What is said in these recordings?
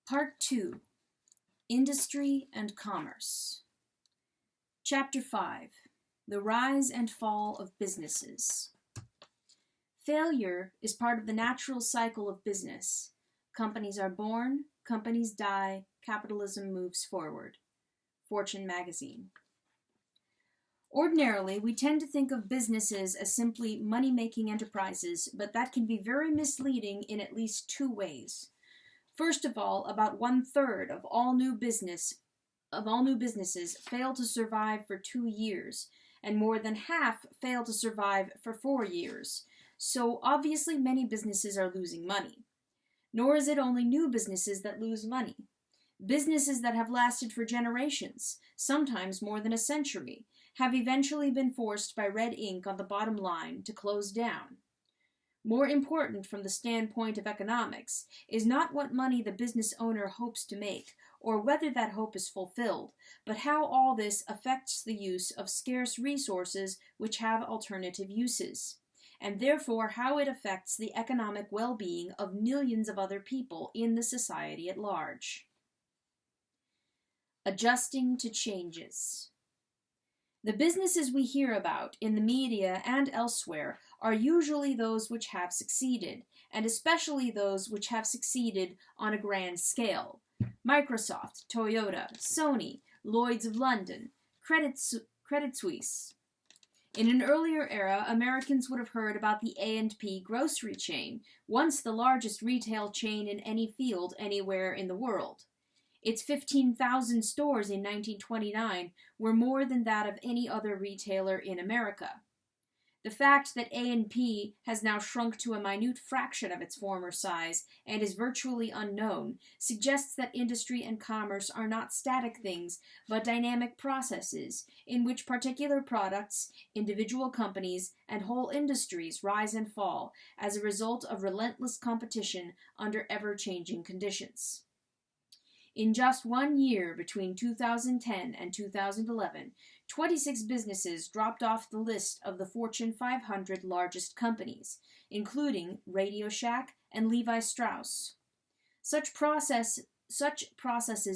Part 2, Industry and Commerce. Chapter 5, The Rise and Fall of Businesses. Failure is part of the natural cycle of business. Companies are born, companies die, capitalism moves forward. Fortune magazine. Ordinarily, we tend to think of businesses as simply money-making enterprises, but that can be very misleading in at least two ways. First of all, about 1/3 of all new businesses fail to survive for 2 years, and more than half fail to survive for 4 years. So obviously many businesses are losing money. Nor is it only new businesses that lose money. Businesses that have lasted for generations, sometimes more than a century, have eventually been forced by red ink on the bottom line to close down. More important from the standpoint of economics is not what money the business owner hopes to make, or whether that hope is fulfilled, but how all this affects the use of scarce resources which have alternative uses, and therefore how it affects the economic well-being of millions of other people in the society at large. Adjusting to changes. The businesses we hear about in the media and elsewhere are usually those which have succeeded, and especially those which have succeeded on a grand scale. Microsoft, Toyota, Sony, Lloyd's of London, Credit Suisse. In an earlier era, Americans would have heard about the A&P grocery chain, once the largest retail chain in any field anywhere in the world. Its 15,000 stores in 1929 were more than that of any other retailer in America. The fact that A&P has now shrunk to a minute fraction of its former size and is virtually unknown suggests that industry and commerce are not static things, but dynamic processes in which particular products, individual companies, and whole industries rise and fall as a result of relentless competition under ever-changing conditions. In just 1 year, between 2010 and 2011, 26 businesses dropped off the list of the Fortune 500 largest companies, including Radio Shack and Levi Strauss. Such processes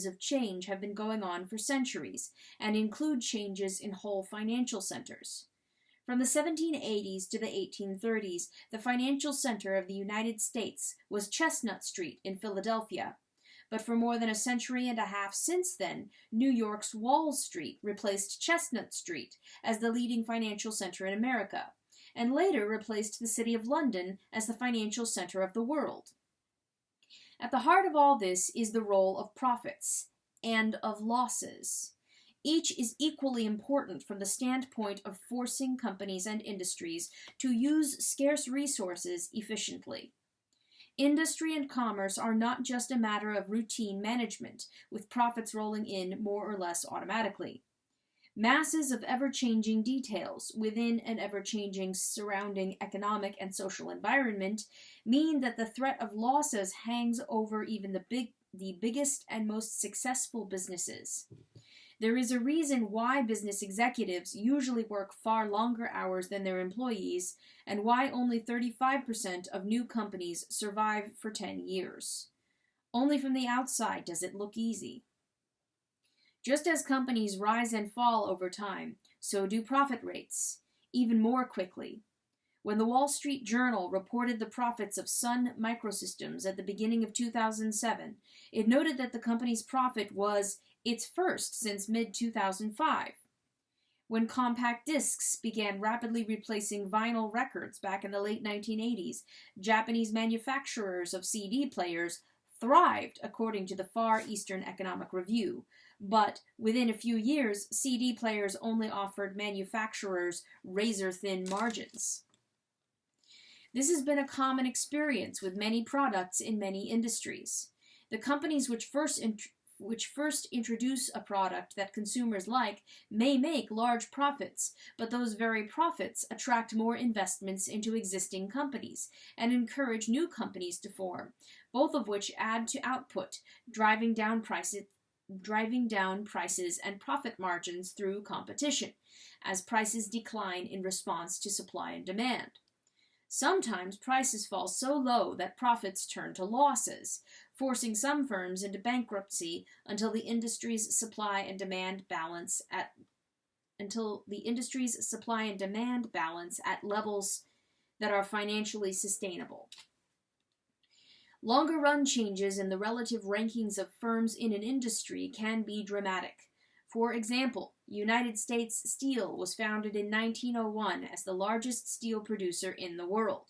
of change have been going on for centuries, and include changes in whole financial centers. From the 1780s to the 1830s, the financial center of the United States was Chestnut Street in Philadelphia. But for more than a century and a half since then, New York's Wall Street replaced Chestnut Street as the leading financial center in America, and later replaced the City of London as the financial center of the world. At the heart of all this is the role of profits and of losses. Each is equally important from the standpoint of forcing companies and industries to use scarce resources efficiently. Industry and commerce are not just a matter of routine management, with profits rolling in more or less automatically. Masses of ever-changing details within an ever-changing surrounding economic and social environment mean that the threat of losses hangs over even the biggest and most successful businesses. There is a reason why business executives usually work far longer hours than their employees, and why only 35% of new companies survive for 10 years. Only from the outside does it look easy. Just as companies rise and fall over time, so do profit rates, even more quickly. When the Wall Street Journal reported the profits of Sun Microsystems at the beginning of 2007, it noted that the company's profit was its first since mid-2005. When compact discs began rapidly replacing vinyl records back in the late 1980s, Japanese manufacturers of CD players thrived, according to the Far Eastern Economic Review. But within a few years, CD players only offered manufacturers razor-thin margins. This has been a common experience with many products in many industries. The companies which first introduce a product that consumers like may make large profits, but those very profits attract more investments into existing companies and encourage new companies to form, both of which add to output, driving down prices and profit margins through competition, as prices decline in response to supply and demand. Sometimes prices fall so low that profits turn to losses. forcing some firms into bankruptcy until the industry's supply and demand balance at levels that are financially sustainable. Longer-run changes in the relative rankings of firms in an industry can be dramatic. For example, United States Steel was founded in 1901 as the largest steel producer in the world.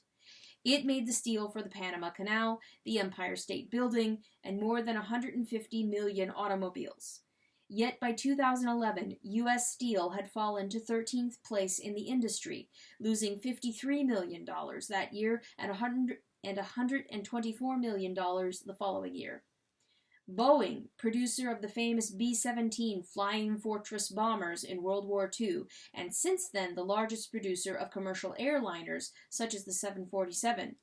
It made the steel for the Panama Canal, the Empire State Building, and more than 150 million automobiles. Yet by 2011, U.S. Steel had fallen to 13th place in the industry, losing $53 million that year and $124 million the following year. Boeing, producer of the famous B-17 Flying Fortress bombers in World War II, and since then the largest producer of commercial airliners, such as the 747,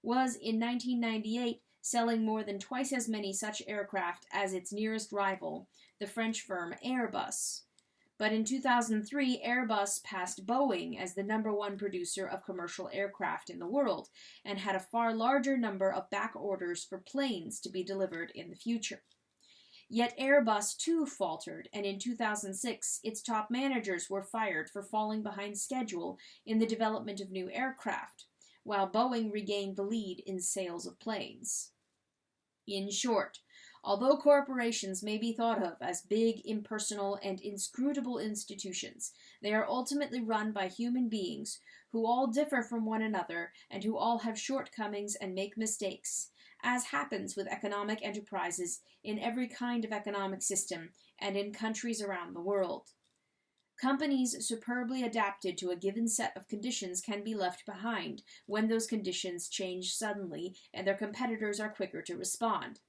was in 1998 selling more than twice as many such aircraft as its nearest rival, the French firm Airbus. But in 2003, Airbus passed Boeing as the #1 producer of commercial aircraft in the world, and had a far larger number of back orders for planes to be delivered in the future. Yet Airbus too faltered, and in 2006, its top managers were fired for falling behind schedule in the development of new aircraft, while Boeing regained the lead in sales of planes. In short, although corporations may be thought of as big, impersonal, and inscrutable institutions, they are ultimately run by human beings who all differ from one another and who all have shortcomings and make mistakes, as happens with economic enterprises in every kind of economic system and in countries around the world. Companies superbly adapted to a given set of conditions can be left behind when those conditions change suddenly and their competitors are quicker to respond.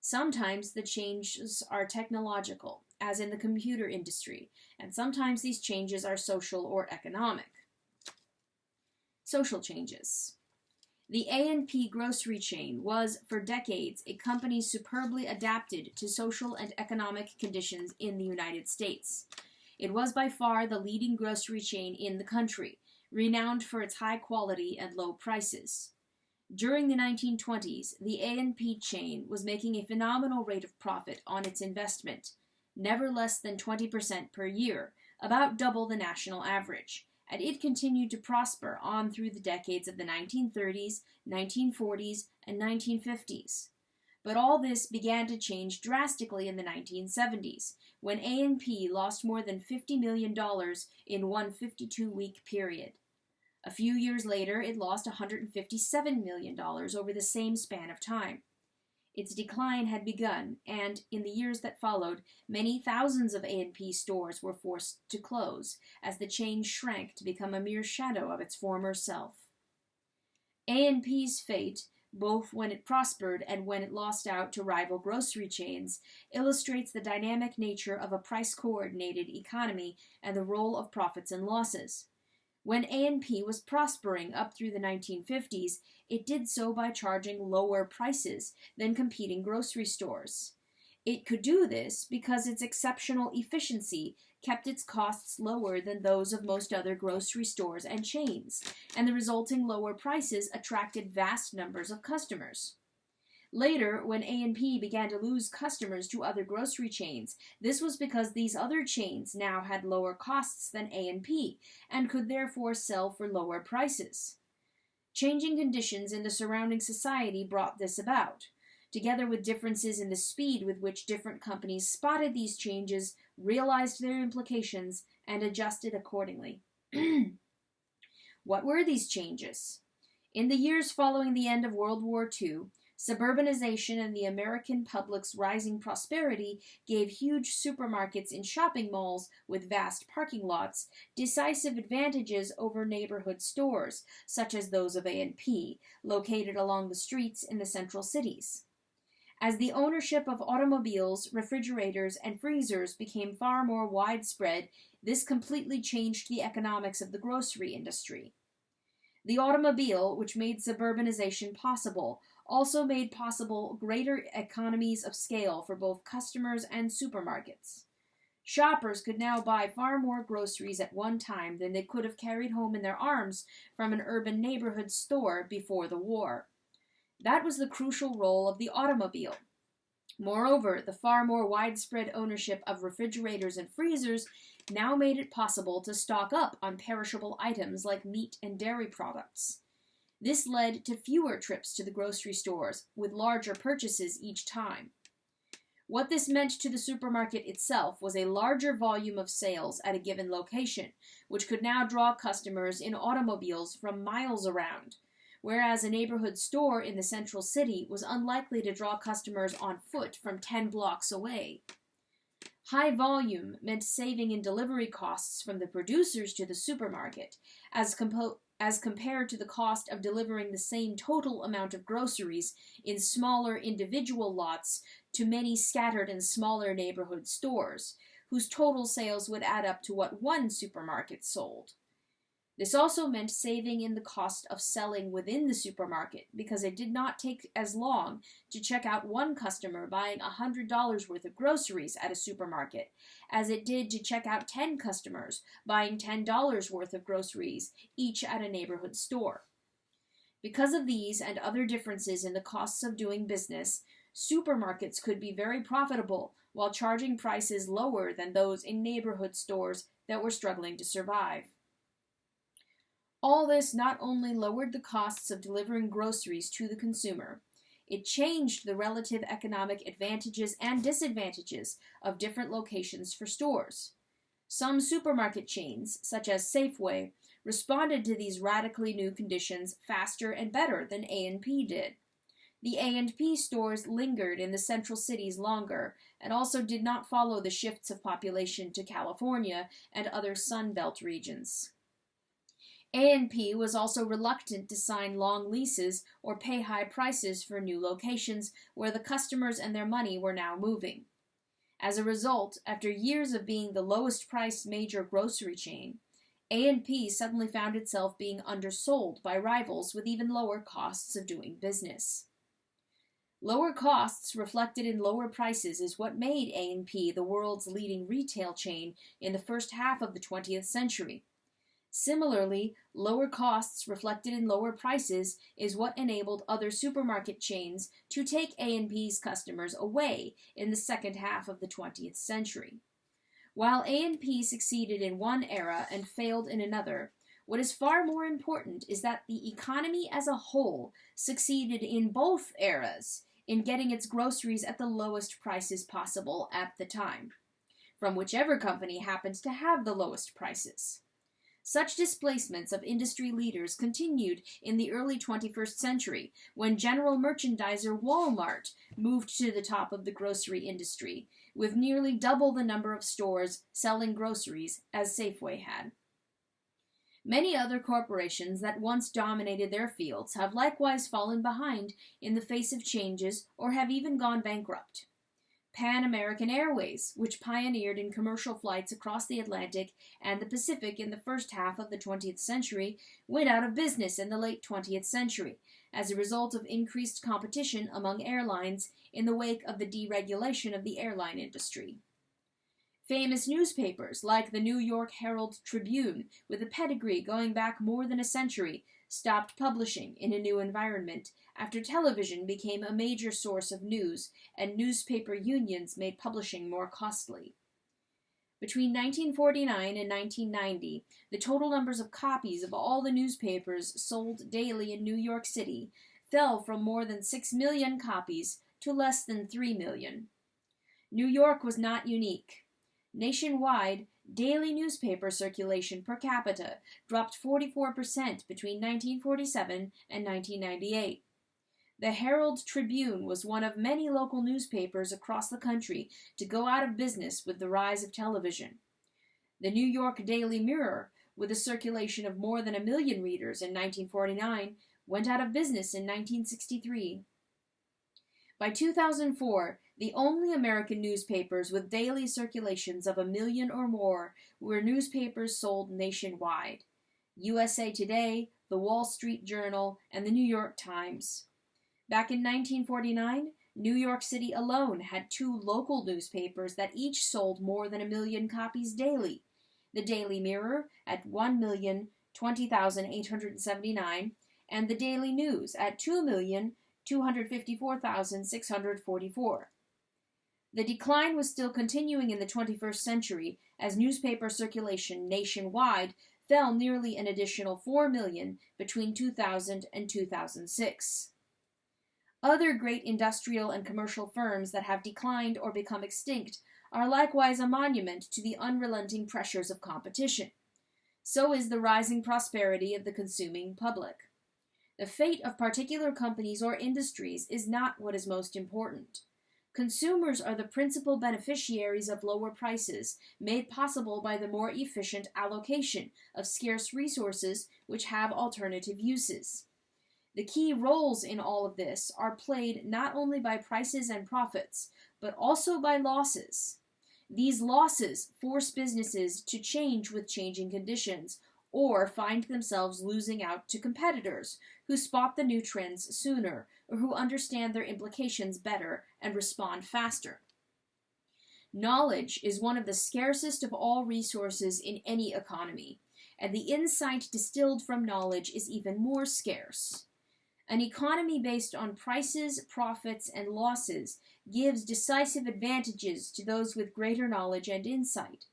Sometimes the changes are technological, as in the computer industry, and sometimes these changes are social or economic. Social changes. The A&P grocery chain was, for decades, a company superbly adapted to social and economic conditions in the United States. It was by far the leading grocery chain in the country, renowned for its high quality and low prices. During the 1920s, the A&P chain was making a phenomenal rate of profit on its investment, never less than 20% per year, about double the national average, and it continued to prosper on through the decades of the 1930s, 1940s, and 1950s. But all this began to change drastically in the 1970s, when A&P lost more than $50 million in one 52-week period. A few years later, it lost $157 million over the same span of time. Its decline had begun, and in the years that followed, many thousands of A&P stores were forced to close, as the chain shrank to become a mere shadow of its former self. A&P's fate, both when it prospered and when it lost out to rival grocery chains, illustrates the dynamic nature of a price-coordinated economy and the role of profits and losses. When A&P was prospering up through the 1950s, it did so by charging lower prices than competing grocery stores. It could do this because its exceptional efficiency kept its costs lower than those of most other grocery stores and chains, and the resulting lower prices attracted vast numbers of customers. Later, when A&P began to lose customers to other grocery chains, this was because these other chains now had lower costs than A&P, and could therefore sell for lower prices. Changing conditions in the surrounding society brought this about, together with differences in the speed with which different companies spotted these changes, realized their implications, and adjusted accordingly. What were these changes? In the years following the end of World War II, suburbanization and the American public's rising prosperity gave huge supermarkets in shopping malls with vast parking lots decisive advantages over neighborhood stores, such as those of A&P, located along the streets in the central cities. As the ownership of automobiles, refrigerators, and freezers became far more widespread, this completely changed the economics of the grocery industry. The automobile, which made suburbanization possible, also made possible greater economies of scale for both customers and supermarkets. Shoppers could now buy far more groceries at one time than they could have carried home in their arms from an urban neighborhood store before the war. That was the crucial role of the automobile. Moreover, the far more widespread ownership of refrigerators and freezers now made it possible to stock up on perishable items like meat and dairy products. This led to fewer trips to the grocery stores, with larger purchases each time. What this meant to the supermarket itself was a larger volume of sales at a given location, which could now draw customers in automobiles from miles around, whereas a neighborhood store in the central city was unlikely to draw customers on foot from 10 blocks away. High volume meant saving in delivery costs from the producers to the supermarket, as compared to the cost of delivering the same total amount of groceries in smaller individual lots to many scattered and smaller neighborhood stores, whose total sales would add up to what one supermarket sold. This also meant saving in the cost of selling within the supermarket, because it did not take as long to check out one customer buying $100 worth of groceries at a supermarket as it did to check out 10 customers buying $10 worth of groceries, each at a neighborhood store. Because of these and other differences in the costs of doing business, supermarkets could be very profitable while charging prices lower than those in neighborhood stores that were struggling to survive. All this not only lowered the costs of delivering groceries to the consumer, it changed the relative economic advantages and disadvantages of different locations for stores. Some supermarket chains, such as Safeway, responded to these radically new conditions faster and better than A&P did. The A&P stores lingered in the central cities longer and also did not follow the shifts of population to California and other Sun Belt regions. A&P was also reluctant to sign long leases or pay high prices for new locations where the customers and their money were now moving. As a result, after years of being the lowest-priced major grocery chain, A&P suddenly found itself being undersold by rivals with even lower costs of doing business. Lower costs reflected in lower prices is what made A&P the world's leading retail chain in the first half of the 20th century. Similarly, lower costs reflected in lower prices is what enabled other supermarket chains to take A&P's customers away in the second half of the 20th century. While A&P succeeded in one era and failed in another, what is far more important is that the economy as a whole succeeded in both eras in getting its groceries at the lowest prices possible at the time, from whichever company happened to have the lowest prices. Such displacements of industry leaders continued in the early 21st century, when general merchandiser Walmart moved to the top of the grocery industry, with nearly double the number of stores selling groceries as Safeway had. Many other corporations that once dominated their fields have likewise fallen behind in the face of changes or have even gone bankrupt. Pan American Airways, which pioneered in commercial flights across the Atlantic and the Pacific in the first half of the 20th century, went out of business in the late 20th century as a result of increased competition among airlines in the wake of the deregulation of the airline industry. Famous newspapers like the New York Herald Tribune, with a pedigree going back more than a century, stopped publishing in a new environment after television became a major source of news and newspaper unions made publishing more costly. Between 1949 and 1990, the total numbers of copies of all the newspapers sold daily in New York City fell from more than 6 million copies to less than 3 million. New York was not unique. Nationwide, daily newspaper circulation per capita dropped 44% between 1947 and 1998. The Herald Tribune was one of many local newspapers across the country to go out of business with the rise of television. The New York Daily Mirror, with a circulation of more than 1 million readers in 1949, went out of business in 1963. By 2004, the only American newspapers with daily circulations of 1 million or more were newspapers sold nationwide: USA Today, The Wall Street Journal, and the New York Times. Back in 1949, New York City alone had 2 local newspapers that each sold more than 1 million copies daily: the Daily Mirror at 1,020,879 and the Daily News at 2,200,000 254,644. The decline was still continuing in the 21st century as newspaper circulation nationwide fell nearly an additional 4 million between 2000 and 2006. Other great industrial and commercial firms that have declined or become extinct are likewise a monument to the unrelenting pressures of competition. So is the rising prosperity of the consuming public. The fate of particular companies or industries is not what is most important. Consumers are the principal beneficiaries of lower prices, made possible by the more efficient allocation of scarce resources which have alternative uses. The key roles in all of this are played not only by prices and profits, but also by losses. These losses force businesses to change with changing conditions, or find themselves losing out to competitors who spot the new trends sooner, or who understand their implications better and respond faster. Knowledge is one of the scarcest of all resources in any economy, and the insight distilled from knowledge is even more scarce. An economy based on prices, profits, and losses gives decisive advantages to those with greater knowledge and insight.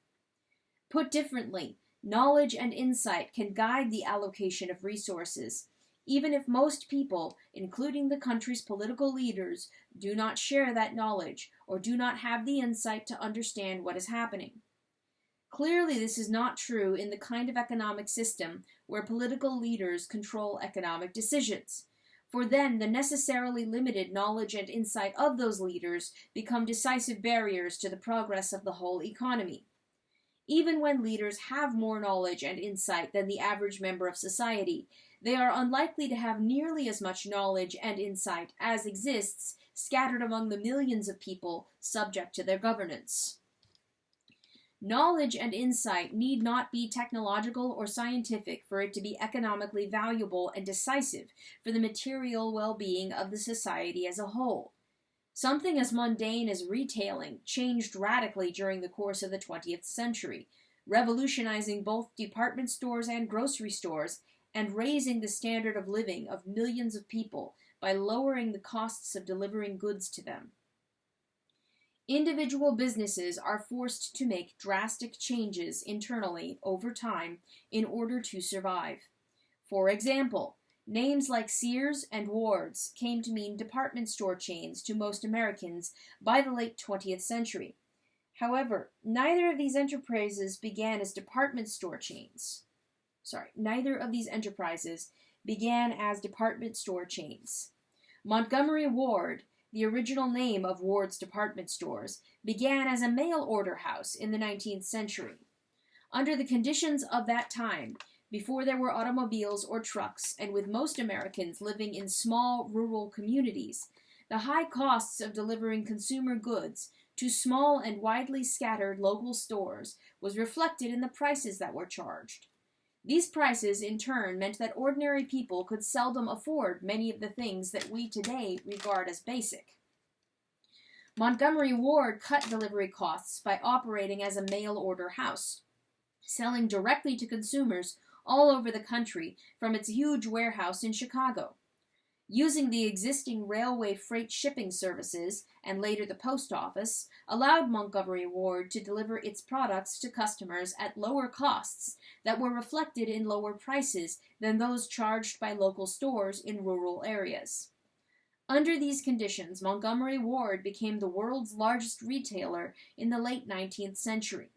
Put differently, knowledge and insight can guide the allocation of resources, even if most people, including the country's political leaders, do not share that knowledge or do not have the insight to understand what is happening. Clearly, this is not true in the kind of economic system where political leaders control economic decisions, for then the necessarily limited knowledge and insight of those leaders become decisive barriers to the progress of the whole economy. Even when leaders have more knowledge and insight than the average member of society, they are unlikely to have nearly as much knowledge and insight as exists scattered among the millions of people subject to their governance. Knowledge and insight need not be technological or scientific for it to be economically valuable and decisive for the material well-being of the society as a whole. Something as mundane as retailing changed radically during the course of the 20th century, revolutionizing both department stores and grocery stores and raising the standard of living of millions of people by lowering the costs of delivering goods to them. Individual businesses are forced to make drastic changes internally over time in order to survive. For example, names like Sears and Ward's came to mean department store chains to most Americans by the late 20th century. However, neither of these enterprises began as department store chains. Neither of these enterprises began as department store chains. Montgomery Ward, the original name of Ward's department stores, began as a mail-order house in the 19th century. Under the conditions of that time, before there were automobiles or trucks, and with most Americans living in small rural communities, the high costs of delivering consumer goods to small and widely scattered local stores was reflected in the prices that were charged. These prices, in turn, meant that ordinary people could seldom afford many of the things that we today regard as basic. Montgomery Ward cut delivery costs by operating as a mail-order house, selling directly to consumers all over the country from its huge warehouse in Chicago. Using the existing railway freight shipping services, and later the post office, allowed Montgomery Ward to deliver its products to customers at lower costs that were reflected in lower prices than those charged by local stores in rural areas. Under these conditions, Montgomery Ward became the world's largest retailer in the late 19th century.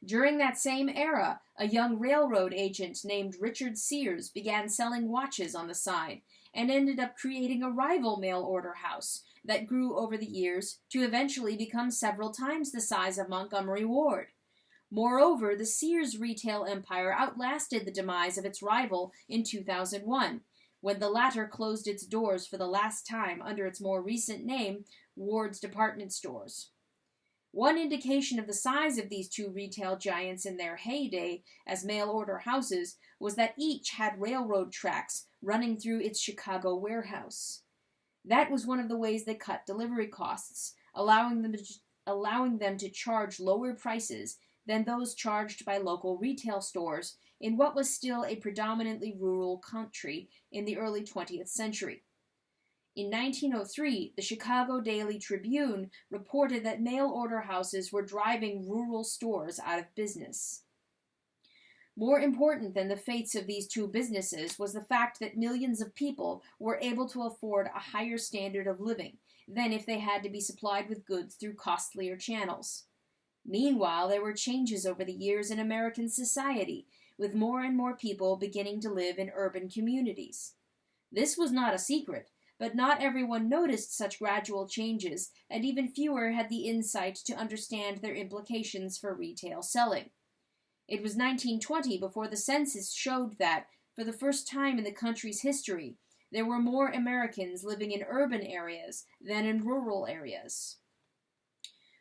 During that same era, a young railroad agent named Richard Sears began selling watches on the side and ended up creating a rival mail-order house that grew over the years to eventually become several times the size of Montgomery Ward. Moreover, the Sears retail empire outlasted the demise of its rival in 2001, when the latter closed its doors for the last time under its more recent name, Ward's Department Stores. One indication of the size of these two retail giants in their heyday as mail-order houses was that each had railroad tracks running through its Chicago warehouse. That was one of the ways they cut delivery costs, allowing them to charge lower prices than those charged by local retail stores in what was still a predominantly rural country in the early 20th century. In 1903, the Chicago Daily Tribune reported that mail-order houses were driving rural stores out of business. More important than the fates of these two businesses was the fact that millions of people were able to afford a higher standard of living than if they had to be supplied with goods through costlier channels. Meanwhile, there were changes over the years in American society, with more and more people beginning to live in urban communities. This was not a secret, but not everyone noticed such gradual changes, and even fewer had the insight to understand their implications for retail selling. It was 1920 before the census showed that, for the first time in the country's history, there were more Americans living in urban areas than in rural areas.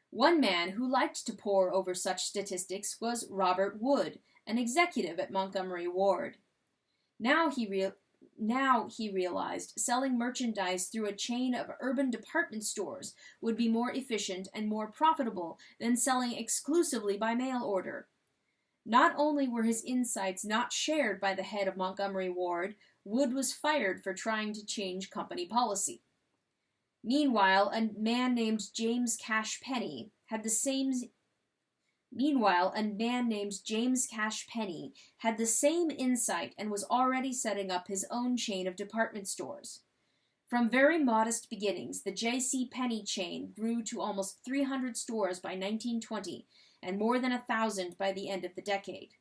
One man who liked to pore over such statistics was Robert Wood, an executive at Montgomery Ward. Now he realized selling merchandise through a chain of urban department stores would be more efficient and more profitable than selling exclusively by mail order. Not only were his insights not shared by the head of Montgomery Ward, Wood was fired for trying to change company policy. Meanwhile, a man named James Cash Penny had the same insight and was already setting up his own chain of department stores. From very modest beginnings, the J.C. Penney chain grew to almost 300 stores by 1920 and more than 1,000 by the end of the decade.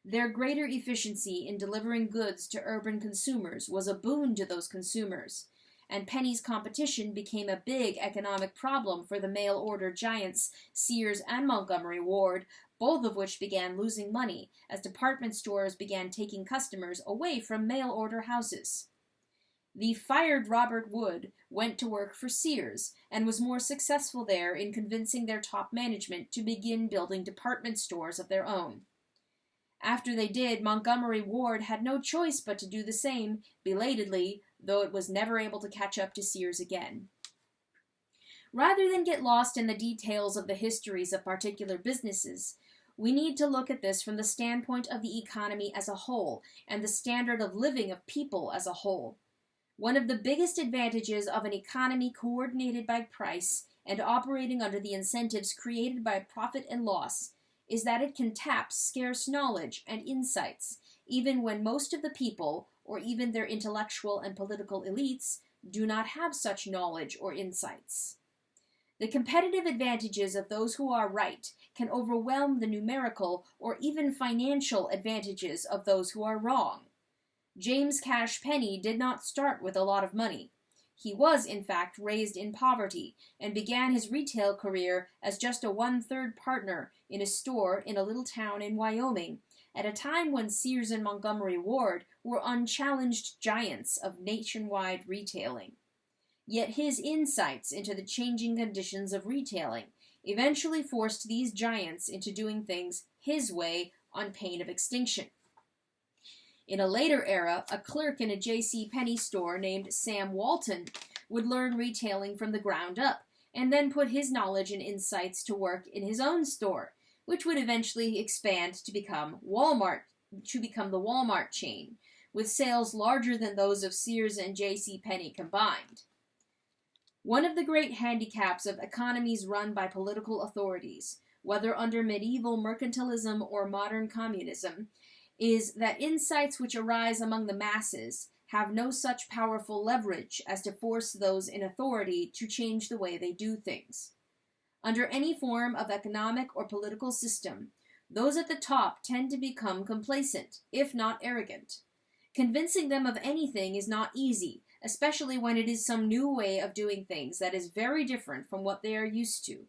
Their greater efficiency in delivering goods to urban consumers was a boon to those consumers, and Penny's competition became a big economic problem for the mail-order giants Sears and Montgomery Ward, both of which began losing money as department stores began taking customers away from mail-order houses. The fired Robert Wood went to work for Sears and was more successful there in convincing their top management to begin building department stores of their own. After they did, Montgomery Ward had no choice but to do the same, belatedly, though it was never able to catch up to Sears again. Rather than get lost in the details of the histories of particular businesses, we need to look at this from the standpoint of the economy as a whole and the standard of living of people as a whole. One of the biggest advantages of an economy coordinated by price and operating under the incentives created by profit and loss is that it can tap scarce knowledge and insights, even when most of the people, or even their intellectual and political elites, do not have such knowledge or insights. The competitive advantages of those who are right can overwhelm the numerical or even financial advantages of those who are wrong. James Cash Penny did not start with a lot of money. He was, in fact, raised in poverty and began his retail career as just a one-third partner in a store in a little town in Wyoming, at a time when Sears and Montgomery Ward were unchallenged giants of nationwide retailing. Yet his insights into the changing conditions of retailing eventually forced these giants into doing things his way on pain of extinction. In a later era, a clerk in a J.C. Penney store named Sam Walton would learn retailing from the ground up, and then put his knowledge and insights to work in his own store, which would eventually expand to become the Walmart chain, with sales larger than those of Sears and J.C. Penney combined. One of the great handicaps of economies run by political authorities, whether under medieval mercantilism or modern communism, is that insights which arise among the masses have no such powerful leverage as to force those in authority to change the way they do things. Under any form of economic or political system, those at the top tend to become complacent, if not arrogant. Convincing them of anything is not easy, especially when it is some new way of doing things that is very different from what they are used to.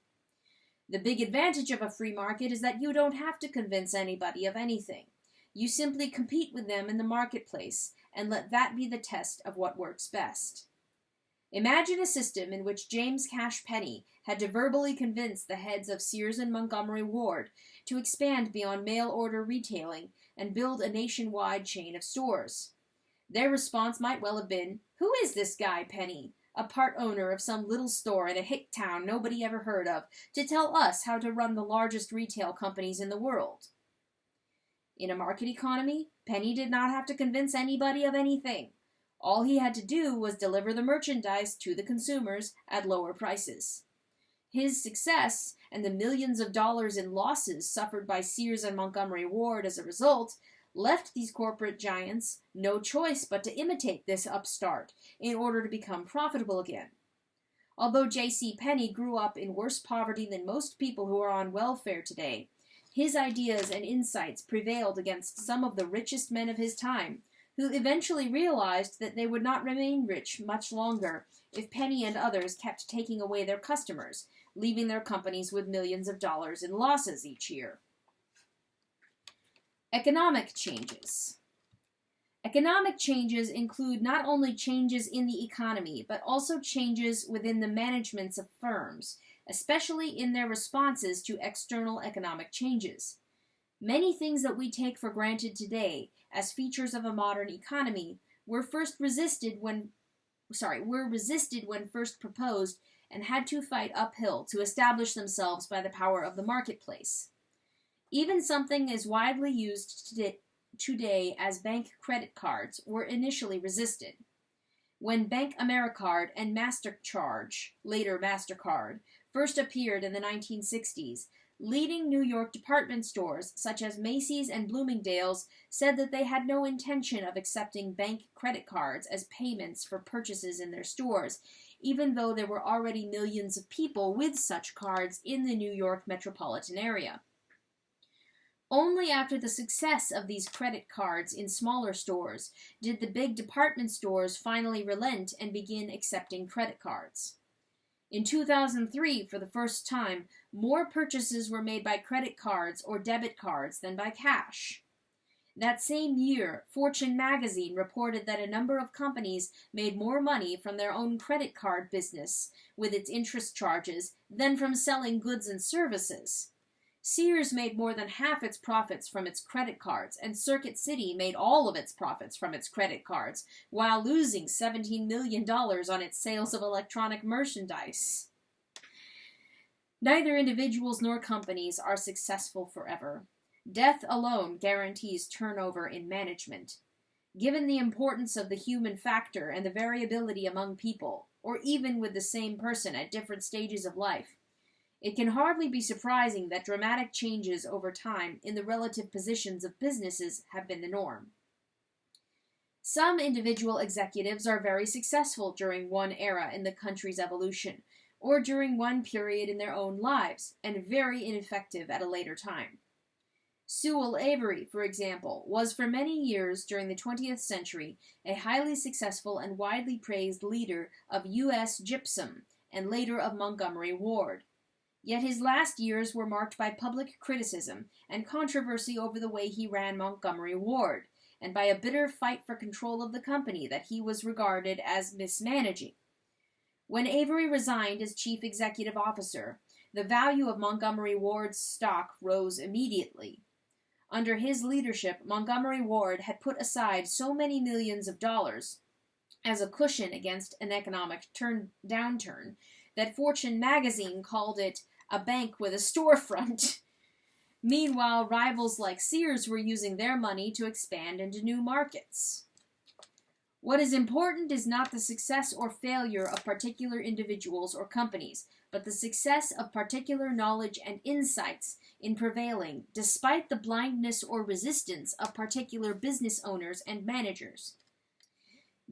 The big advantage of a free market is that you don't have to convince anybody of anything. You simply compete with them in the marketplace, and let that be the test of what works best. Imagine a system in which James Cash Penny had to verbally convince the heads of Sears and Montgomery Ward to expand beyond mail-order retailing and build a nationwide chain of stores. Their response might well have been, "Who is this guy, Penny, a part owner of some little store in a hick town nobody ever heard of, to tell us how to run the largest retail companies in the world?" In a market economy, Penny did not have to convince anybody of anything. All he had to do was deliver the merchandise to the consumers at lower prices. His success, and the millions of dollars in losses suffered by Sears and Montgomery Ward as a result, left these corporate giants no choice but to imitate this upstart in order to become profitable again. Although J.C. Penney grew up in worse poverty than most people who are on welfare today, his ideas and insights prevailed against some of the richest men of his time, who eventually realized that they would not remain rich much longer if Penney and others kept taking away their customers, leaving their companies with millions of dollars in losses each year. Economic changes. Economic changes include not only changes in the economy, but also changes within the managements of firms, especially in their responses to external economic changes. Many things that we take for granted today as features of a modern economy were resisted when first proposed and had to fight uphill to establish themselves by the power of the marketplace. Even something as widely used today as bank credit cards were initially resisted. When Bank Americard and MasterCharge, later MasterCard, first appeared in the 1960s, leading New York department stores such as Macy's and Bloomingdale's said that they had no intention of accepting bank credit cards as payments for purchases in their stores, even though there were already millions of people with such cards in the New York metropolitan area. Only after the success of these credit cards in smaller stores did the big department stores finally relent and begin accepting credit cards. In 2003, for the first time, more purchases were made by credit cards or debit cards than by cash. That same year, Fortune magazine reported that a number of companies made more money from their own credit card business, with its interest charges, than from selling goods and services. Sears made more than half its profits from its credit cards, and Circuit City made all of its profits from its credit cards, while losing $17 million on its sales of electronic merchandise. Neither individuals nor companies are successful forever. Death alone guarantees turnover in management. Given the importance of the human factor and the variability among people, or even with the same person at different stages of life, it can hardly be surprising that dramatic changes over time in the relative positions of businesses have been the norm. Some individual executives are very successful during one era in the country's evolution, or during one period in their own lives, and very ineffective at a later time. Sewell Avery, for example, was for many years during the 20th century a highly successful and widely praised leader of U.S. Gypsum, and later of Montgomery Ward. Yet his last years were marked by public criticism and controversy over the way he ran Montgomery Ward, and by a bitter fight for control of the company that he was regarded as mismanaging. When Avery resigned as chief executive officer, the value of Montgomery Ward's stock rose immediately. Under his leadership, Montgomery Ward had put aside so many millions of dollars as a cushion against an economic downturn that Fortune magazine called it a bank with a storefront. Meanwhile, rivals like Sears were using their money to expand into new markets. What is important is not the success or failure of particular individuals or companies, but the success of particular knowledge and insights in prevailing, despite the blindness or resistance of particular business owners and managers.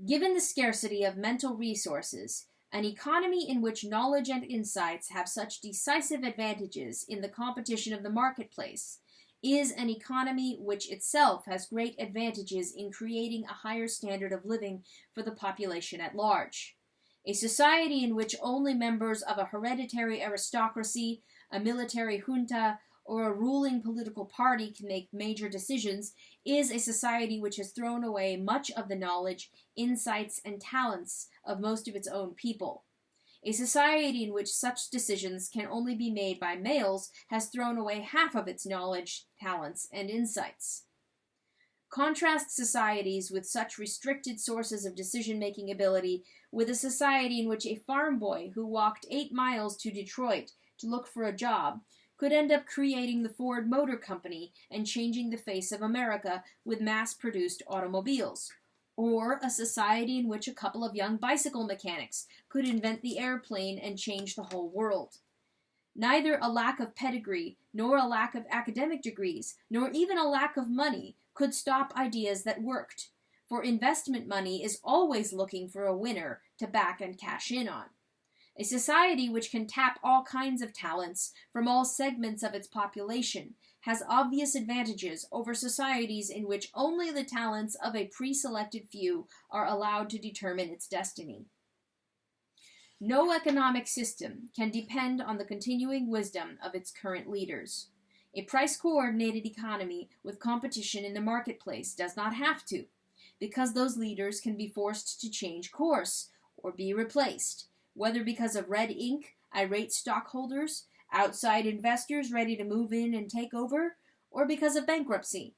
Given the scarcity of mental resources, an economy in which knowledge and insights have such decisive advantages in the competition of the marketplace is an economy which itself has great advantages in creating a higher standard of living for the population at large. A society in which only members of a hereditary aristocracy, a military junta, or a ruling political party can make major decisions is a society which has thrown away much of the knowledge, insights, and talents of most of its own people. A society in which such decisions can only be made by males has thrown away half of its knowledge, talents, and insights. Contrast societies with such restricted sources of decision-making ability with a society in which a farm boy who walked 8 miles to Detroit to look for a job could end up creating the Ford Motor Company and changing the face of America with mass-produced automobiles. or a society in which a couple of young bicycle mechanics could invent the airplane and change the whole world. Neither a lack of pedigree, nor a lack of academic degrees, nor even a lack of money could stop ideas that worked, for investment money is always looking for a winner to back and cash in on. A society which can tap all kinds of talents from all segments of its population has obvious advantages over societies in which only the talents of a pre-selected few are allowed to determine its destiny. No economic system can depend on the continuing wisdom of its current leaders. A price-coordinated economy with competition in the marketplace does not have to, because those leaders can be forced to change course or be replaced, whether because of red ink, irate stockholders, outside investors ready to move in and take over, or because of bankruptcy.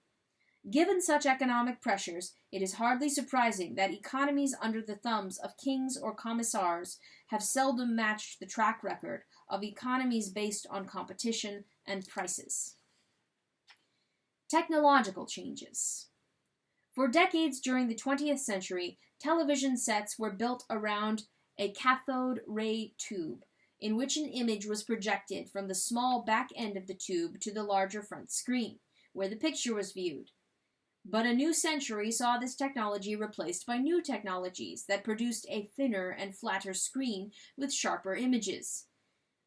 Given such economic pressures, it is hardly surprising that economies under the thumbs of kings or commissars have seldom matched the track record of economies based on competition and prices. Technological changes. For decades during the 20th century, television sets were built around a cathode ray tube, in which an image was projected from the small back end of the tube to the larger front screen, where the picture was viewed. But a new century saw this technology replaced by new technologies that produced a thinner and flatter screen with sharper images.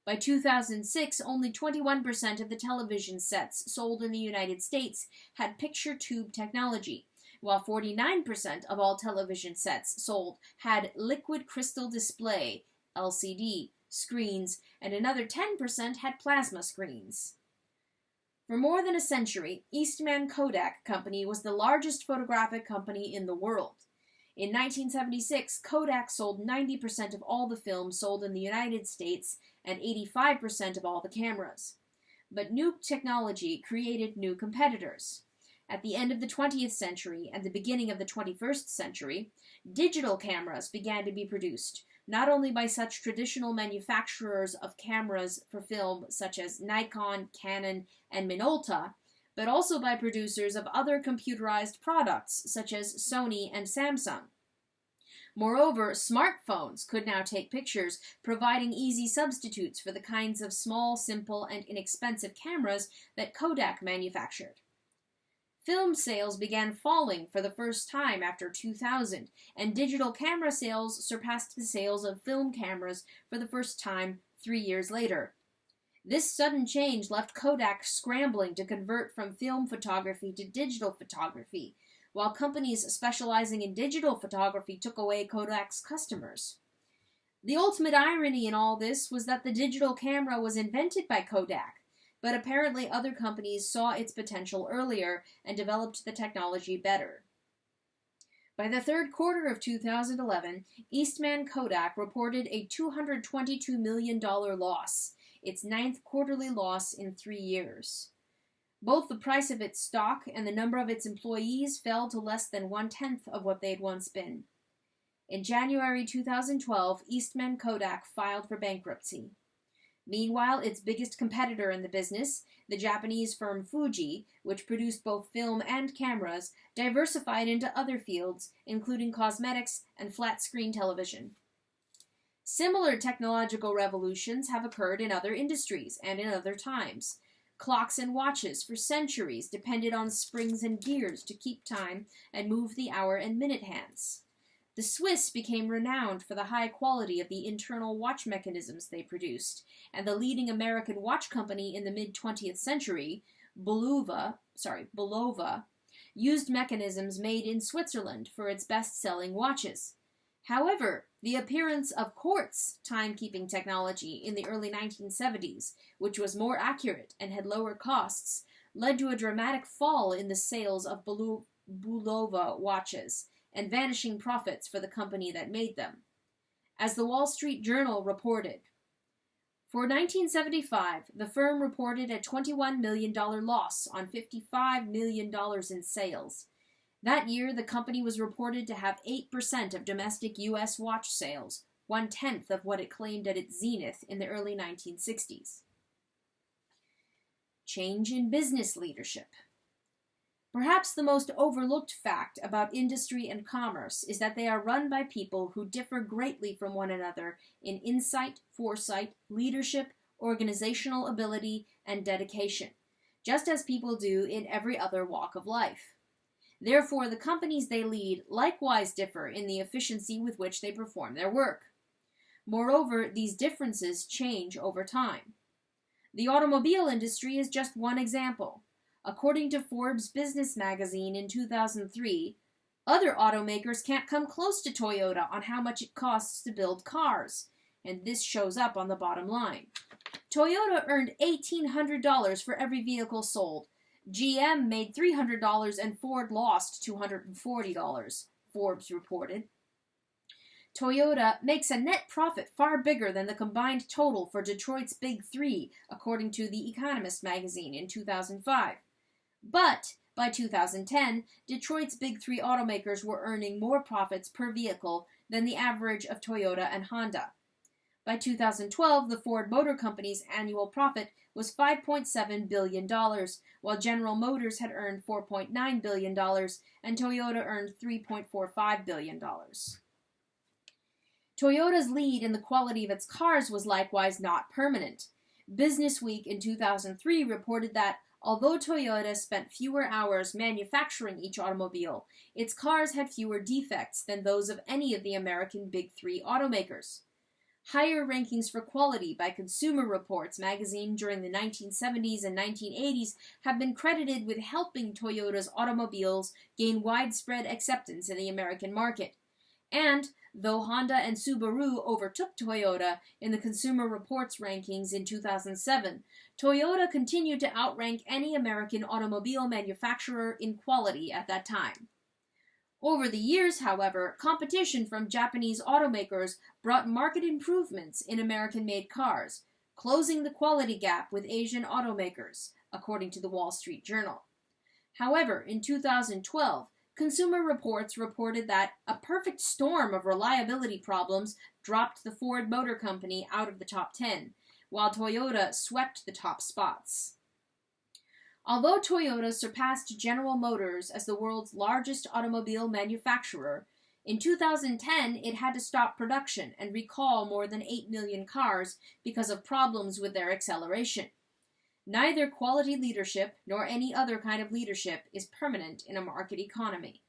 By 2006, only 21% of the television sets sold in the United States had picture tube technology, while 49% of all television sets sold had liquid crystal display, LCD, screens, and another 10% had plasma screens. For more than a century, Eastman Kodak Company was the largest photographic company in the world. In 1976, Kodak sold 90% of all the films sold in the United States and 85% of all the cameras. But new technology created new competitors. At the end of the 20th century and the beginning of the 21st century, digital cameras began to be produced, not only by such traditional manufacturers of cameras for film such as Nikon, Canon, and Minolta, but also by producers of other computerized products such as Sony and Samsung. Moreover, smartphones could now take pictures, providing easy substitutes for the kinds of small, simple, and inexpensive cameras that Kodak manufactured. Film sales began falling for the first time after 2000, and digital camera sales surpassed the sales of film cameras for the first time 3 years later. This sudden change left Kodak scrambling to convert from film photography to digital photography, while companies specializing in digital photography took away Kodak's customers. The ultimate irony in all this was that the digital camera was invented by Kodak, but apparently other companies saw its potential earlier and developed the technology better. By the third quarter of 2011, Eastman Kodak reported a $222 million loss, its ninth quarterly loss in 3 years. Both the price of its stock and the number of its employees fell to less than 1/10 of what they had once been. In January 2012, Eastman Kodak filed for bankruptcy. Meanwhile, its biggest competitor in the business, the Japanese firm Fuji, which produced both film and cameras, diversified into other fields, including cosmetics and flat-screen television. Similar technological revolutions have occurred in other industries and in other times. Clocks and watches for centuries depended on springs and gears to keep time and move the hour and minute hands. The Swiss became renowned for the high quality of the internal watch mechanisms they produced, and the leading American watch company in the mid-20th century, Bulova, used mechanisms made in Switzerland for its best-selling watches. However, the appearance of Quartz timekeeping technology in the early 1970s, which was more accurate and had lower costs, led to a dramatic fall in the sales of Bulova watches, and vanishing profits for the company that made them. As the Wall Street Journal reported, for 1975, the firm reported a $21 million loss on $55 million in sales. That year, the company was reported to have 8% of domestic U.S. watch sales, 1/10 of what it claimed at its zenith in the early 1960s. Change in business leadership. Perhaps the most overlooked fact about industry and commerce is that they are run by people who differ greatly from one another in insight, foresight, leadership, organizational ability, and dedication, just as people do in every other walk of life. Therefore, the companies they lead likewise differ in the efficiency with which they perform their work. Moreover, these differences change over time. The automobile industry is just one example. According to Forbes Business Magazine in 2003, other automakers can't come close to Toyota on how much it costs to build cars, and this shows up on the bottom line. Toyota earned $1,800 for every vehicle sold. GM made $300 and Ford lost $240, Forbes reported. Toyota makes a net profit far bigger than the combined total for Detroit's Big Three, according to The Economist magazine in 2005. But by 2010, Detroit's Big Three automakers were earning more profits per vehicle than the average of Toyota and Honda. By 2012, the Ford Motor Company's annual profit was $5.7 billion, while General Motors had earned $4.9 billion and Toyota earned $3.45 billion. Toyota's lead in the quality of its cars was likewise not permanent. Business Week in 2003 reported that, although Toyota spent fewer hours manufacturing each automobile, its cars had fewer defects than those of any of the American Big Three automakers. Higher rankings for quality by Consumer Reports magazine during the 1970s and 1980s have been credited with helping Toyota's automobiles gain widespread acceptance in the American market. And, though Honda and Subaru overtook Toyota in the Consumer Reports rankings in 2007, Toyota continued to outrank any American automobile manufacturer in quality at that time. Over the years, however, competition from Japanese automakers brought market improvements in American-made cars, closing the quality gap with Asian automakers, according to the Wall Street Journal. However, in 2012, Consumer Reports reported that a perfect storm of reliability problems dropped the Ford Motor Company out of the top 10, while Toyota swept the top spots. Although Toyota surpassed General Motors as the world's largest automobile manufacturer, in 2010 it had to stop production and recall more than 8 million cars because of problems with their acceleration. Neither quality leadership nor any other kind of leadership is permanent in a market economy.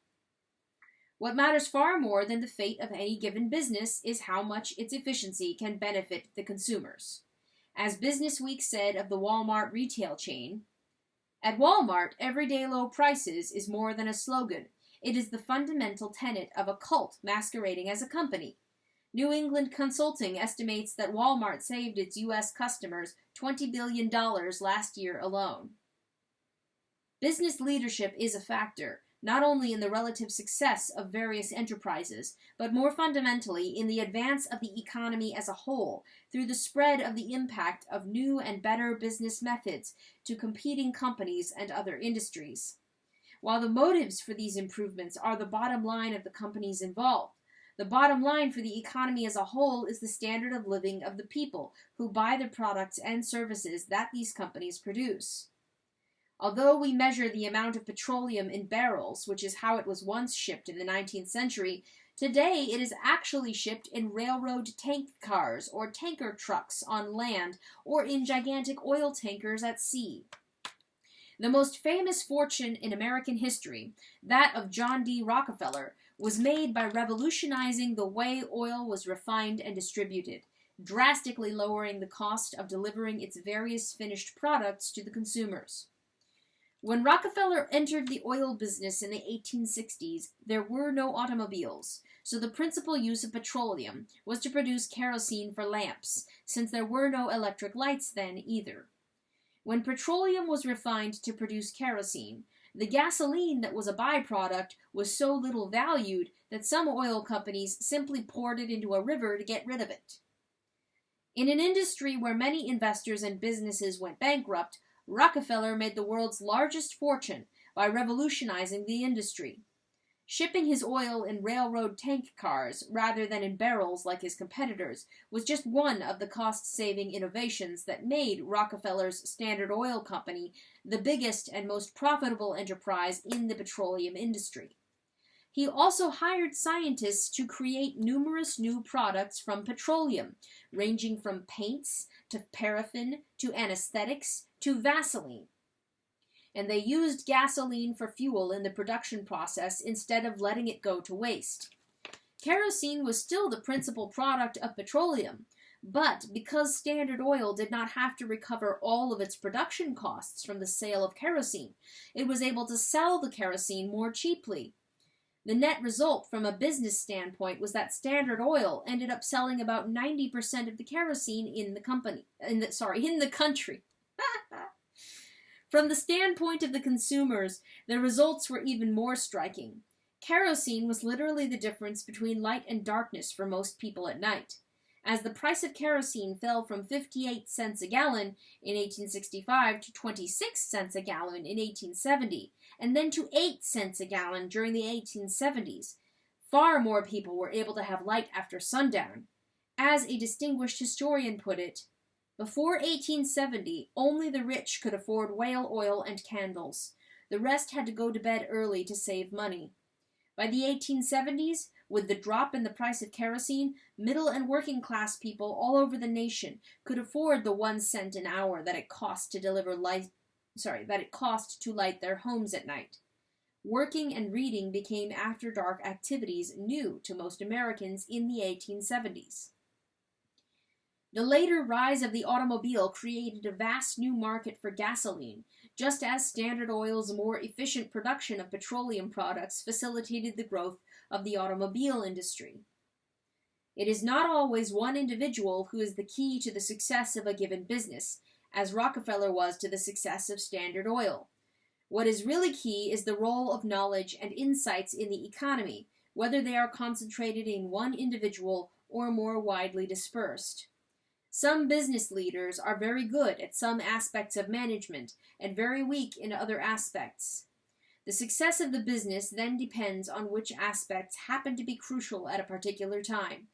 What matters far more than the fate of any given business is how much its efficiency can benefit the consumers. As Business Week said of the Walmart retail chain, "At Walmart, everyday low prices is more than a slogan. It is the fundamental tenet of a cult masquerading as a company. New England Consulting estimates that Walmart saved its U.S. customers $20 billion last year alone." Business leadership is a factor, not only in the relative success of various enterprises, but more fundamentally in the advance of the economy as a whole, through the spread of the impact of new and better business methods to competing companies and other industries. While the motives for these improvements are the bottom line of the companies involved, the bottom line for the economy as a whole is the standard of living of the people who buy the products and services that these companies produce. Although we measure the amount of petroleum in barrels, which is how it was once shipped in the 19th century, today it is actually shipped in railroad tank cars or tanker trucks on land or in gigantic oil tankers at sea. The most famous fortune in American history, that of John D. Rockefeller, was made by revolutionizing the way oil was refined and distributed, drastically lowering the cost of delivering its various finished products to the consumers. When Rockefeller entered the oil business in the 1860s, there were no automobiles, so the principal use of petroleum was to produce kerosene for lamps, since there were no electric lights then either. When petroleum was refined to produce kerosene, the gasoline that was a byproduct was so little valued that some oil companies simply poured it into a river to get rid of it. In an industry where many investors and businesses went bankrupt, Rockefeller made the world's largest fortune by revolutionizing the industry. Shipping his oil in railroad tank cars rather than in barrels like his competitors was just one of the cost-saving innovations that made Rockefeller's Standard Oil Company the biggest and most profitable enterprise in the petroleum industry. He also hired scientists to create numerous new products from petroleum, ranging from paints to paraffin to anesthetics to Vaseline. And they used gasoline for fuel in the production process instead of letting it go to waste. Kerosene was still the principal product of petroleum, but because Standard Oil did not have to recover all of its production costs from the sale of kerosene, it was able to sell the kerosene more cheaply. The net result from a business standpoint was that Standard Oil ended up selling about 90% of the kerosene in the country. From the standpoint of the consumers, the results were even more striking. Kerosene was literally the difference between light and darkness for most people at night. As the price of kerosene fell from 58 cents a gallon in 1865 to 26 cents a gallon in 1870, and then to 8 cents a gallon during the 1870s, far more people were able to have light after sundown. As a distinguished historian put it, before 1870, only the rich could afford whale oil and candles. The rest had to go to bed early to save money. By the 1870s, with the drop in the price of kerosene, middle and working class people all over the nation could afford the 1 cent an hour that it cost to light their homes at night. Working and reading became after-dark activities new to most Americans in the 1870s. The later rise of the automobile created a vast new market for gasoline, just as Standard Oil's more efficient production of petroleum products facilitated the growth of the automobile industry. It is not always one individual who is the key to the success of a given business, as Rockefeller was to the success of Standard Oil. What is really key is the role of knowledge and insights in the economy, whether they are concentrated in one individual or more widely dispersed. Some business leaders are very good at some aspects of management and very weak in other aspects. The success of the business then depends on which aspects happen to be crucial at a particular time.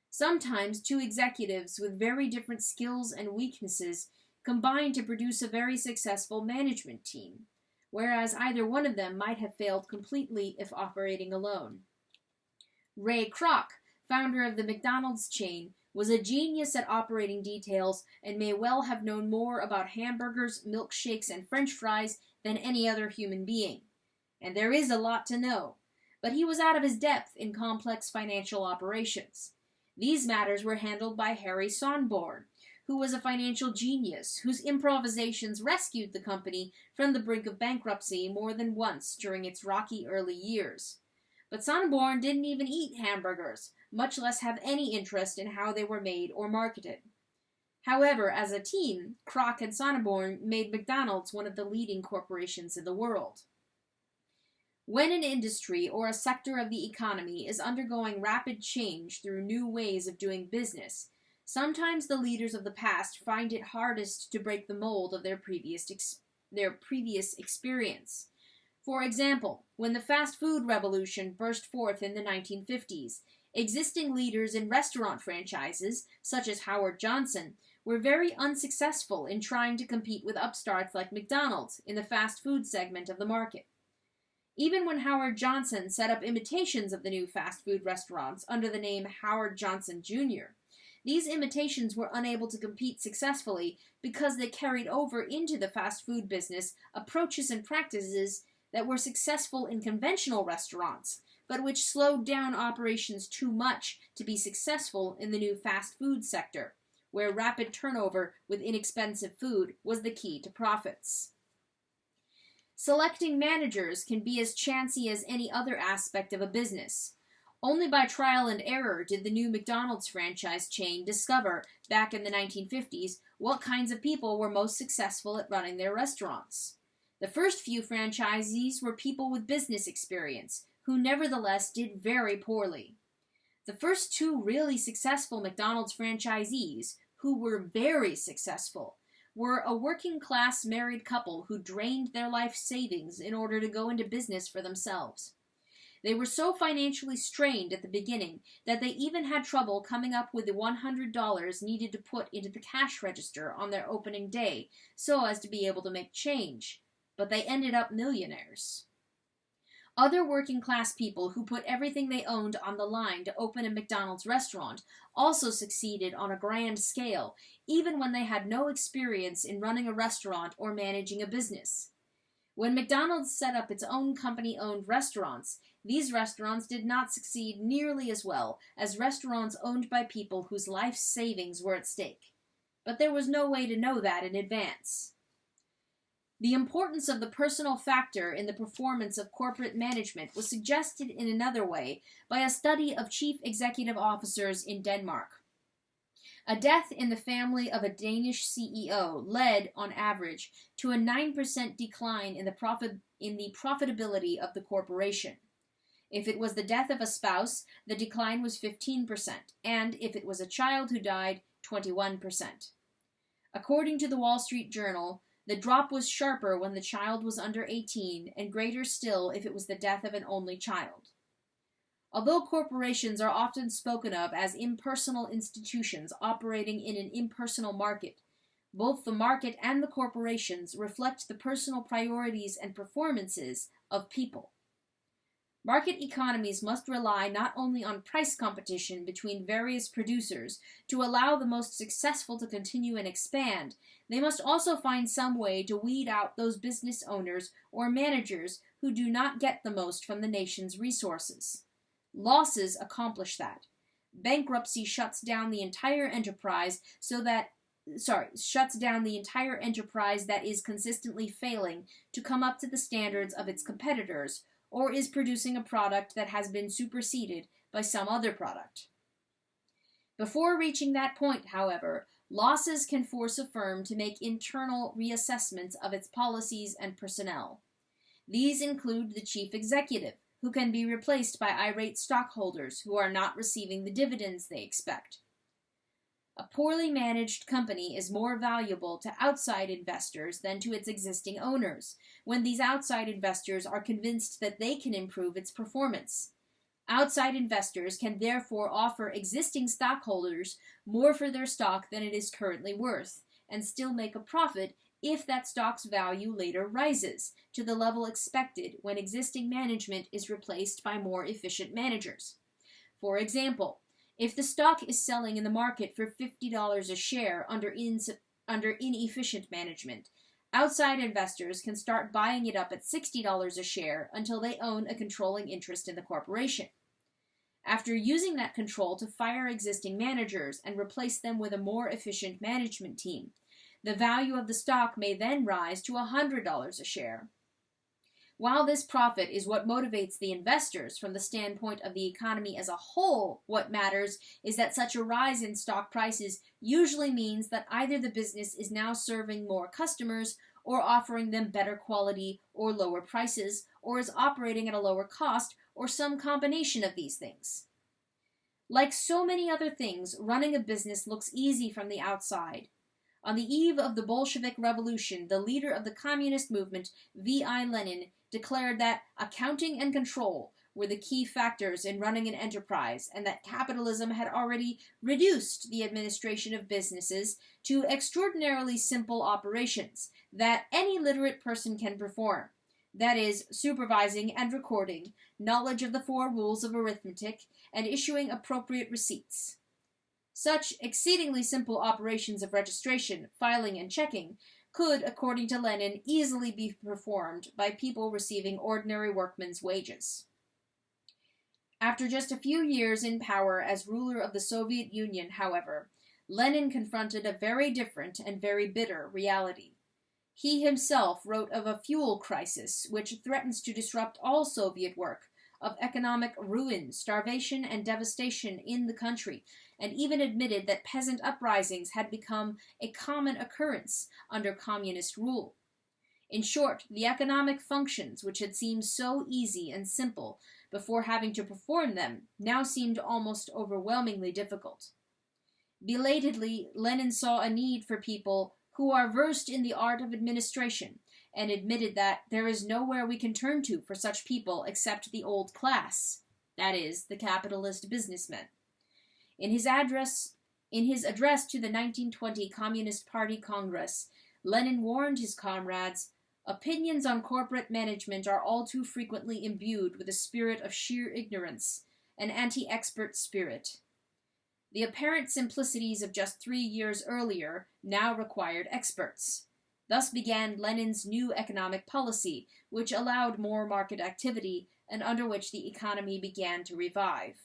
Sometimes two executives with very different skills and weaknesses combine to produce a very successful management team, whereas either one of them might have failed completely if operating alone. Ray Kroc, founder of the McDonald's chain, was a genius at operating details and may well have known more about hamburgers, milkshakes, and French fries than any other human being. And there is a lot to know, but he was out of his depth in complex financial operations. These matters were handled by Harry Sonborn, who was a financial genius whose improvisations rescued the company from the brink of bankruptcy more than once during its rocky early years. But Sonborn didn't even eat hamburgers, much less have any interest in how they were made or marketed. However, as a team, Kroc and Sonborn made McDonald's one of the leading corporations in the world. When an industry or a sector of the economy is undergoing rapid change through new ways of doing business, sometimes the leaders of the past find it hardest to break the mold of their previous experience. For example, when the fast food revolution burst forth in the 1950s, existing leaders in restaurant franchises, such as Howard Johnson, were very unsuccessful in trying to compete with upstarts like McDonald's in the fast food segment of the market. Even when Howard Johnson set up imitations of the new fast food restaurants under the name Howard Johnson Jr., these imitations were unable to compete successfully because they carried over into the fast food business approaches and practices that were successful in conventional restaurants, but which slowed down operations too much to be successful in the new fast food sector, where rapid turnover with inexpensive food was the key to profits. Selecting managers can be as chancy as any other aspect of a business. Only by trial and error did the new McDonald's franchise chain discover, back in the 1950s, what kinds of people were most successful at running their restaurants. The first few franchisees were people with business experience, who nevertheless did very poorly. The first two really successful McDonald's franchisees, who were very successful, were a working-class married couple who drained their life savings in order to go into business for themselves. They were so financially strained at the beginning that they even had trouble coming up with the $100 needed to put into the cash register on their opening day so as to be able to make change. But they ended up millionaires. Other working class people who put everything they owned on the line to open a McDonald's restaurant also succeeded on a grand scale, even when they had no experience in running a restaurant or managing a business. When McDonald's set up its own company-owned restaurants, these restaurants did not succeed nearly as well as restaurants owned by people whose life savings were at stake. But there was no way to know that in advance. The importance of the personal factor in the performance of corporate management was suggested in another way by a study of chief executive officers in Denmark. A death in the family of a Danish CEO led, on average, to a 9% decline in the profitability of the corporation. If it was the death of a spouse, the decline was 15%, and if it was a child who died, 21%. According to the Wall Street Journal, the drop was sharper when the child was under 18, and greater still if it was the death of an only child. Although corporations are often spoken of as impersonal institutions operating in an impersonal market, both the market and the corporations reflect the personal priorities and performances of people. Market economies must rely not only on price competition between various producers to allow the most successful to continue and expand, they must also find some way to weed out those business owners or managers who do not get the most from the nation's resources. Losses accomplish that. Bankruptcy shuts down the entire enterprise that is consistently failing to come up to the standards of its competitors, or is producing a product that has been superseded by some other product. Before reaching that point, however, losses can force a firm to make internal reassessments of its policies and personnel. These include the chief executive, who can be replaced by irate stockholders who are not receiving the dividends they expect. A poorly managed company is more valuable to outside investors than to its existing owners, when these outside investors are convinced that they can improve its performance. Outside investors can therefore offer existing stockholders more for their stock than it is currently worth, and still make a profit if that stock's value later rises to the level expected when existing management is replaced by more efficient managers. For example, if the stock is selling in the market for $50 a share under inefficient management, outside investors can start buying it up at $60 a share until they own a controlling interest in the corporation. After using that control to fire existing managers and replace them with a more efficient management team, the value of the stock may then rise to $100 a share. While this profit is what motivates the investors from the standpoint of the economy as a whole, what matters is that such a rise in stock prices usually means that either the business is now serving more customers or offering them better quality or lower prices, or is operating at a lower cost, or some combination of these things. Like so many other things, running a business looks easy from the outside. On the eve of the Bolshevik Revolution, the leader of the communist movement, V.I. Lenin, declared that accounting and control were the key factors in running an enterprise, and that capitalism had already reduced the administration of businesses to extraordinarily simple operations that any literate person can perform. That is, supervising and recording, knowledge of the 4 rules of arithmetic, and issuing appropriate receipts. Such exceedingly simple operations of registration, filing, and checking could, according to Lenin, easily be performed by people receiving ordinary workmen's wages. After just a few years in power as ruler of the Soviet Union, however, Lenin confronted a very different and very bitter reality. He himself wrote of a fuel crisis which threatens to disrupt all Soviet work, of economic ruin, starvation, and devastation in the country, and even admitted that peasant uprisings had become a common occurrence under communist rule. In short, the economic functions, which had seemed so easy and simple before having to perform them, now seemed almost overwhelmingly difficult. Belatedly, Lenin saw a need for people who are versed in the art of administration, and admitted that there is nowhere we can turn to for such people except the old class, that is, the capitalist businessmen. In his address to the 1920 Communist Party Congress, Lenin warned his comrades, "Opinions on corporate management are all too frequently imbued with a spirit of sheer ignorance, an anti-expert spirit." The apparent simplicities of just 3 years earlier now required experts. Thus began Lenin's new economic policy, which allowed more market activity and under which the economy began to revive.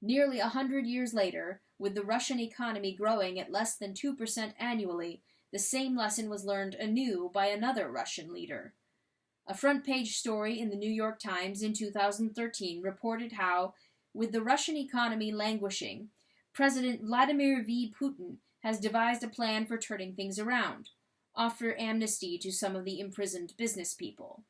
Nearly 100 years later, with the Russian economy growing at less than 2% annually, the same lesson was learned anew by another Russian leader. A front-page story in the New York Times in 2013 reported how, with the Russian economy languishing, President Vladimir V. Putin has devised a plan for turning things around, offer amnesty to some of the imprisoned business people.